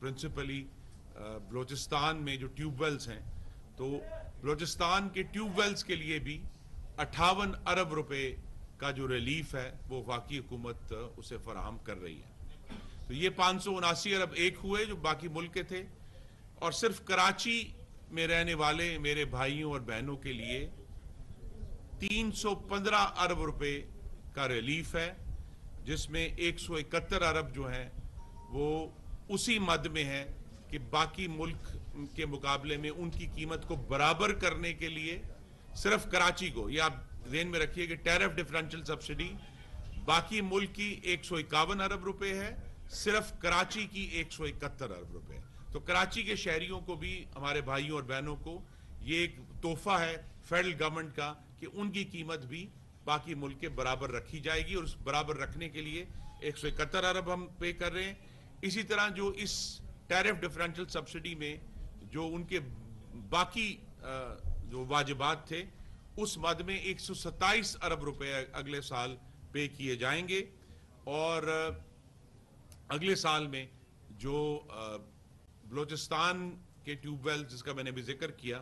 Principally Balochistan میں جو tube wells ہیں، تو بلوچستان کے ٹیوب ویلز کے لیے بھی 58 ارب روپے کا جو ریلیف ہے وہ وفاقی حکومت اسے فراہم کر رہی ہے. تو یہ 579 ارب ایک ہوئے جو باقی ملک کے تھے، اور صرف کراچی میں رہنے والے میرے بھائیوں اور بہنوں کے لیے 315 ارب روپے کا ریلیف ہے، جس میں 171 ارب جو ہیں وہ اسی مد میں ہیں کہ باقی ملک کے مقابلے میں ان کی قیمت کو برابر کرنے کے لیے صرف کراچی کو، یہ آپ ذہن میں رکھیے کہ ٹیرف ڈیفرنشل سبسڈی باقی ملک کی 151 ارب روپے ہے، صرف کراچی کی 171 ارب روپے. تو کراچی کے شہریوں کو بھی، ہمارے بھائیوں اور بہنوں کو یہ ایک تحفہ ہے فیڈرل گورنمنٹ کا کہ ان کی قیمت بھی باقی ملک کے برابر رکھی جائے گی، اور اس برابر رکھنے کے لیے 171 ارب ہم پے کر رہے ہیں. اسی طرح جو اس ٹیرف ڈیفرنشل سبسڈی میں جو ان کے باقی جو واجبات تھے، اس مد میں 127 ارب روپے اگلے سال پے کیے جائیں گے. اور اگلے سال میں جو بلوچستان کے ٹیوب ویل جس کا میں نے بھی ذکر کیا،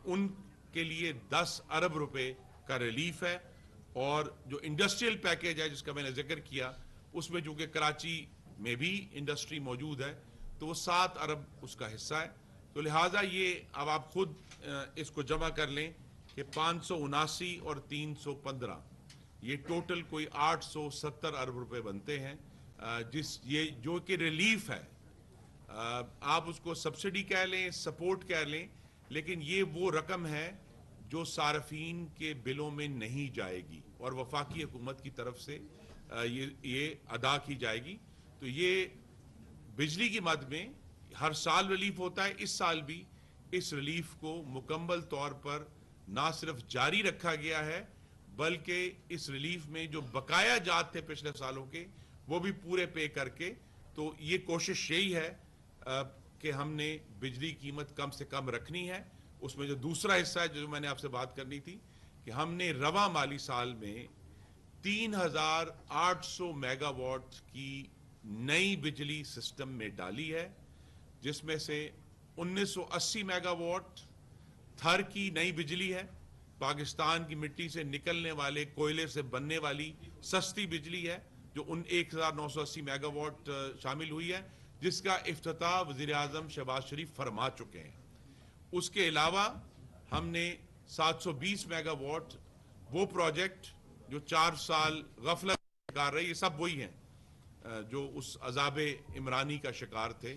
ان کے لیے 10 ارب روپے کا ریلیف ہے. اور جو انڈسٹریل پیکیج ہے جس کا میں نے ذکر کیا، اس میں چونکہ کراچی میں بھی انڈسٹری موجود ہے تو وہ 7 ارب اس کا حصہ ہے. تو لہٰذا یہ اب آپ خود اس کو جمع کر لیں کہ 579 اور 315 یہ ٹوٹل کوئی 870 ارب روپے بنتے ہیں، یہ جو کہ ریلیف ہے. آپ اس کو سبسڈی کہہ لیں، سپورٹ کہہ لیں، لیکن یہ وہ رقم ہے جو صارفین کے بلوں میں نہیں جائے گی اور وفاقی حکومت کی طرف سے یہ ادا کی جائے گی. تو یہ بجلی کی مد میں ہر سال ریلیف ہوتا ہے، اس سال بھی اس ریلیف کو مکمل طور پر نہ صرف جاری رکھا گیا ہے بلکہ اس ریلیف میں جو بقایا جات تھے پچھلے سالوں کے وہ بھی پورے پے کر کے. تو یہ کوشش یہی ہے کہ ہم نے بجلی قیمت کم سے کم رکھنی ہے. اس میں جو دوسرا حصہ ہے جو میں نے آپ سے بات کرنی تھی کہ ہم نے رواں مالی سال میں 3800 میگا واٹ کی نئی بجلی سسٹم میں ڈالی ہے، جس میں سے 1980 میگا واٹ تھر کی نئی بجلی ہے، پاکستان کی مٹی سے نکلنے والے کوئلے سے بننے والی سستی بجلی ہے جو 1980 میگا واٹ شامل ہوئی ہے، جس کا افتتاح وزیر اعظم شہباز شریف فرما چکے ہیں. اس کے علاوہ ہم نے 720 میگا واٹ وہ پروجیکٹ جو 4 سال غفلت کا شکار رہے، یہ سب وہی ہیں جو اس عذاب عمرانی کا شکار تھے.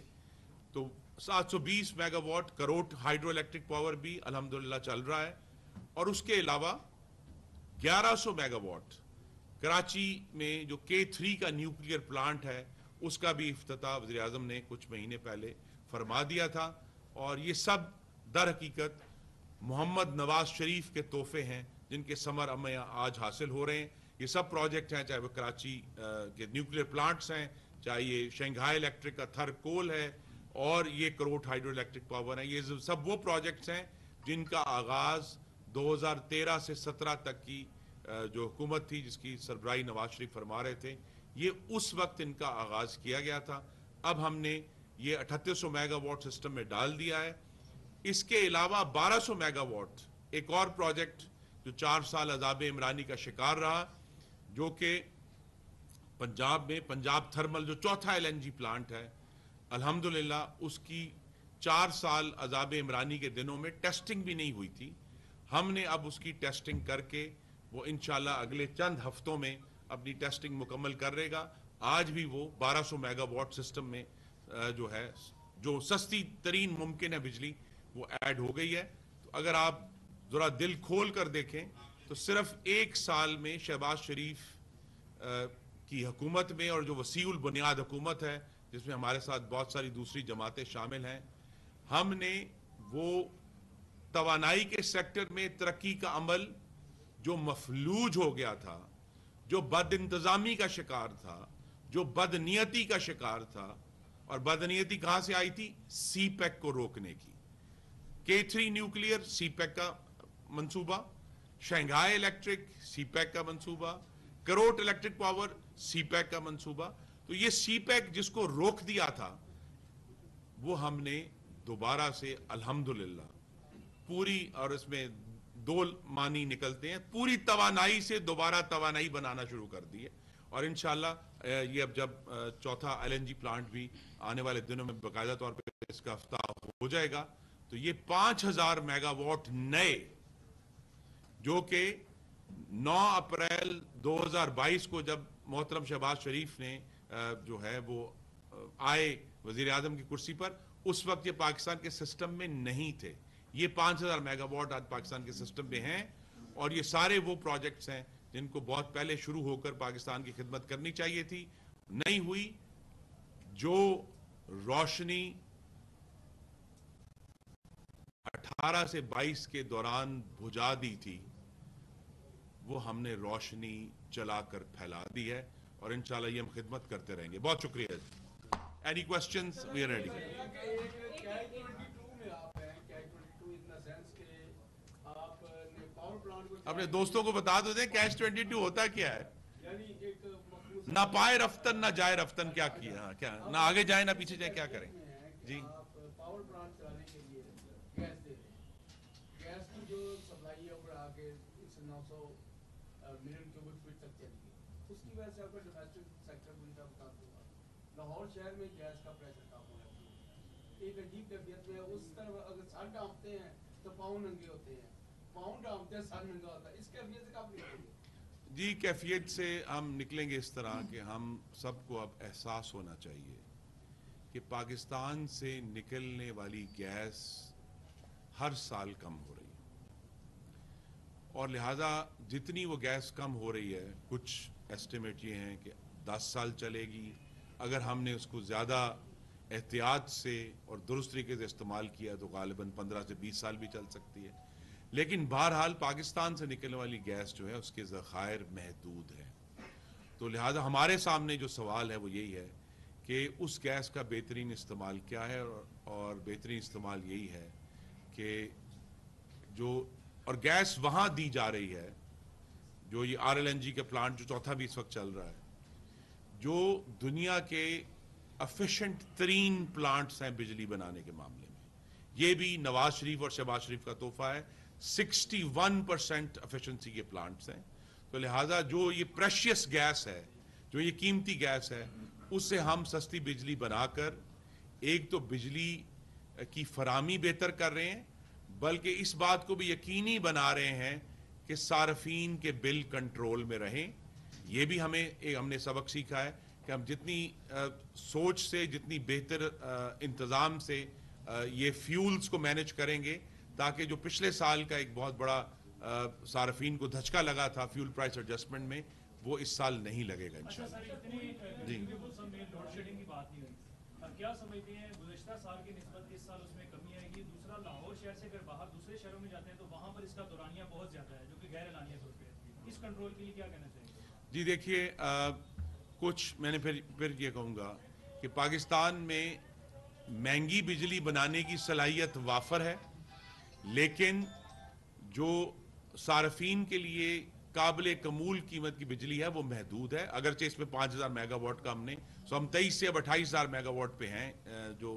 تو 720 megawatt Karot hydroelectric power بھی الحمدللہ چل رہا ہے. اور اس کے علاوہ 1100 میگا واٹ کراچی میں جو K3 کا نیوکلیئر پلانٹ ہے، اس کا بھی افتتاح وزیر اعظم نے کچھ مہینے پہلے فرما دیا تھا. اور یہ سب در حقیقت محمد نواز شریف کے تحفے ہیں جن کے ثمر ہمیں آج حاصل ہو رہے ہیں. یہ سب پروجیکٹ ہیں، چاہے وہ کراچی کے نیوکلیئر پلانٹس ہیں، چاہے یہ شنگھائی الیکٹرک کا تھر کول ہے، اور یہ کروٹ ہائیڈرو الیکٹرک پاور ہے. یہ سب وہ پروجیکٹس ہیں جن کا آغاز 2013 سے 17 تک کی جو حکومت تھی جس کی سربراہی نواز شریف فرما رہے تھے، یہ اس وقت ان کا آغاز کیا گیا تھا. اب ہم نے یہ 3800 میگا واٹ سسٹم میں ڈال دیا ہے. اس کے علاوہ 1200 میگا واٹ ایک اور پروجیکٹ جو 4 سال عذاب عمرانی کا شکار رہا، جو کہ پنجاب میں پنجاب تھرمل جو چوتھا LNG پلانٹ ہے، الحمدللہ اس کی 4 سال عذاب عمرانی کے دنوں میں ٹیسٹنگ بھی نہیں ہوئی تھی. ہم نے اب اس کی ٹیسٹنگ کر کے وہ انشاءاللہ اگلے چند ہفتوں میں اپنی ٹیسٹنگ مکمل کر رہے گا. آج بھی وہ 1200 میگا واٹ سسٹم میں جو ہے جو سستی ترین ممکن ہے بجلی وہ ایڈ ہو گئی ہے. تو اگر آپ ذرا دل کھول کر دیکھیں تو صرف 1 سال میں شہباز شریف کی حکومت میں، اور جو وسیع البنیاد حکومت ہے جس میں ہمارے ساتھ بہت ساری دوسری جماعتیں شامل ہیں، ہم نے وہ توانائی کے سیکٹر میں ترقی کا عمل جو مفلوج ہو گیا تھا، جو بد انتظامی کا شکار تھا، جو بدنیتی کا شکار تھا، اور بدنیتی کہاں سے آئی تھی؟ سی پیک کو روکنے کی. K3 نیوکلیئر سی پیک کا منصوبہ، شنگھائی الیکٹرک سی پیک کا منصوبہ، کروٹ الیکٹرک پاور سی پیک کا منصوبہ. تو یہ سی پیک جس کو روک دیا تھا، वो हमने दोबारा से अल्हम्दुलिल्लाह पूरी, और इसमें दो मानी निकलते हैं, पूरी तवानाई से दोबारा तवानाई बनाना शुरू कर दी है। और इंशाल्लाह ये अब जब चौथा LNG प्लांट भी आने वाले दिनों में बाकायदा तौर पे इसका इफ्ताह हो जाएगा, तो ये 5000 मेगावाट नए, जो कि 9 अप्रैल 2022 को जब मोहतरम शहबाज शरीफ ने जो है वो आए वजीर आजम की कुर्सी पर, उस वक्त ये पाकिस्तान के सिस्टम में नहीं थे। ये 5000 मेगावाट आज पाकिस्तान के सिस्टम में हैं, और ये सारे वो प्रोजेक्ट्स हैं जिनको बहुत पहले शुरू होकर पाकिस्तान की खिदमत करनी चाहिए थी, नहीं हुई। जो रोशनी 18 से 22 के दौरान बुझा दी थी, वो हमने रोशनी चलाकर फैला दी है, और इंशाल्लाह ये हम खिदमत करते रहेंगे। बहुत शुक्रिया। Any questions? We are ready. अपने दोस्तों को बता दो, कैश 22 होता क्या है? ना पाए रफ्तन ना जाए रफ्तन, क्या किया? हाँ, क्या ना आगे जाए ना पीछे जाए, क्या करें जी? पावर प्लांट चलाने के लिए गैस दे रहे हैं, गैस की जो सप्लाई है वो बढ़ा के 900 मिलियन क्यूबिक फीट तक चली गई, उसकी वजह से आपका डोमेस्टिक सेक्टर पूरी तरह बता दूंगा। लाहौर शहर में गैस का प्रेशर कम होना चाहिए, एक अजीब कैफियत में उस तरफ अगर सर डांपते हैं तो पाँव नंगे होते हैं, पाँव डांपते हैं सर नंगा होता है, इस कैफियत से कब निकलेंगे? जी, कैफियत से हम निकलेंगे इस तरह कि हम सबको अब एहसास होना चाहिए कि पाकिस्तान से निकलने वाली गैस हर साल कम हो रही है, और लिहाजा जितनी वो गैस कम हो रही है, कुछ एस्टिमेट ये हैं कि 10 साल चलेगी। अगर हमने उसको ज़्यादा एहतियात से और दुरुस्त तरीके से इस्तेमाल किया तो गालिबन 15 से 20 साल भी चल सकती है। लेकिन बहरहाल पाकिस्तान से निकलने वाली गैस जो है उसके ज़खायर महदूद हैं, तो लिहाजा हमारे सामने जो सवाल है वो यही है कि उस गैस का बेहतरीन इस्तेमाल क्या है, और बेहतरीन इस्तेमाल यही है कि जो और गैस वहाँ दी जा रही है, जो ये RLNG के प्लांट जो चौथा भी इस वक्त चल रहा है, जो दुनिया के एफिशिएंट तरीन प्लांट्स हैं बिजली बनाने के मामले में, ये भी नवाज शरीफ और शहबाज शरीफ का तोहफा है। 61% एफिशिएंसी के प्लांट्स हैं, तो लिहाजा जो ये प्रेशियस गैस है, जो ये कीमती गैस है, उससे हम सस्ती बिजली बनाकर एक तो बिजली की फरामी बेहतर कर रहे हैं, बल्कि इस बात को भी यकीनी बना रहे हैं कि सार्फिन के बिल कंट्रोल में रहें। ये भी हमने सबक सीखा है कि हम जितनी सोच से, जितनी बेहतर इंतज़ाम से ये फ्यूल्स को मैनेज करेंगे, ताकि जो पिछले साल का एक बहुत बड़ा सार्फिन को धचका लगा था फ्यूल प्राइस एडजस्टमेंट में, वो इस साल नहीं लगेगा इंशाल्लाह। जी, क्या समझते हैं गुज़श्ता साल की निस्बत इस साल उसमें कमी आएगी? दूसरा, लाहौर शहर से अगर बाहर दूसरे शहरों में जाते हैं तो वहाँ पर इसका दौरानिया बहुत ज़्यादा है, जो कि गैर एलानिया तौर पे, इस कंट्रोल के लिए क्या कहना चाहिए? जी देखिए, कुछ मैंने फिर ये कहूँगा कि पाकिस्तान में महंगी बिजली बनाने की सलाहियत वाफर है, लेकिन जो सार्फिन के लिए काबिल कमूल कीमत की बिजली है वो महदूद है। अगरचे इसमें 5000 मेगावाट का हमने, सो हम 23 से अब 28000 मेगावाट पे हैं जो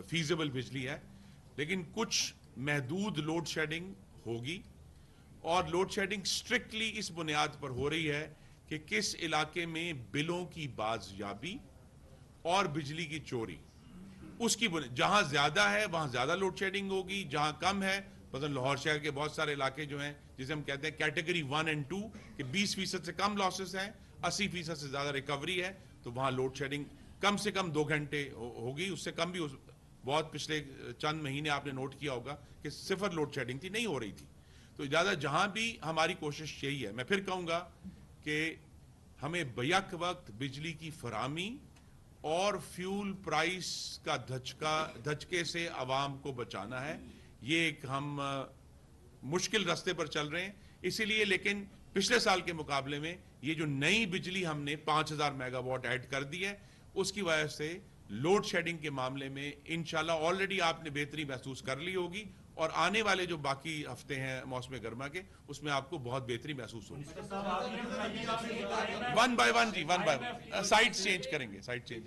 फीजिबल बिजली है, लेकिन कुछ महदूद लोड शेडिंग होगी, और लोड शेडिंग स्ट्रिक्टली इस बुनियाद पर हो रही है कि किस इलाके में बिलों की बाजियाबी और बिजली की चोरी, उसकी जहां ज्यादा है वहां ज्यादा लोड शेडिंग होगी, जहां कम है, मतलब लाहौर शहर के बहुत सारे इलाके जो हैं जिसे हम कहते हैं कैटेगरी 1 और 2 कि 20% से कम लॉसेस हैं, 80% से ज्यादा रिकवरी है, तो वहां लोड शेडिंग कम से कम 2 घंटे होगी, उससे कम भी बहुत पिछले चंद महीने आपने नोट किया होगा कि सिफर लोड शेडिंग थी, नहीं हो रही थी। तो ज्यादा जहां भी हमारी कोशिश यही है, मैं फिर कहूंगा कि हमें बैक वक्त बिजली की फरामी और फ्यूल प्राइस का धचके से आवाम को बचाना है। ये एक हम मुश्किल रास्ते पर चल रहे हैं, इसीलिए, लेकिन पिछले साल के मुकाबले में ये जो नई बिजली हमने 5000 मेगावाट ऐड कर दी है, उसकी वजह से लोड शेडिंग के मामले में इंशाल्लाह ऑलरेडी आपने बेहतरी महसूस कर ली होगी, और आने वाले जो बाकी हफ्ते हैं मौसम गर्मा के, उसमें आपको बहुत बेहतरी महसूस होगी। 1 बाय 1 जी, 1 बाय 1 साइड चेंज करेंगे, साइड चेंज।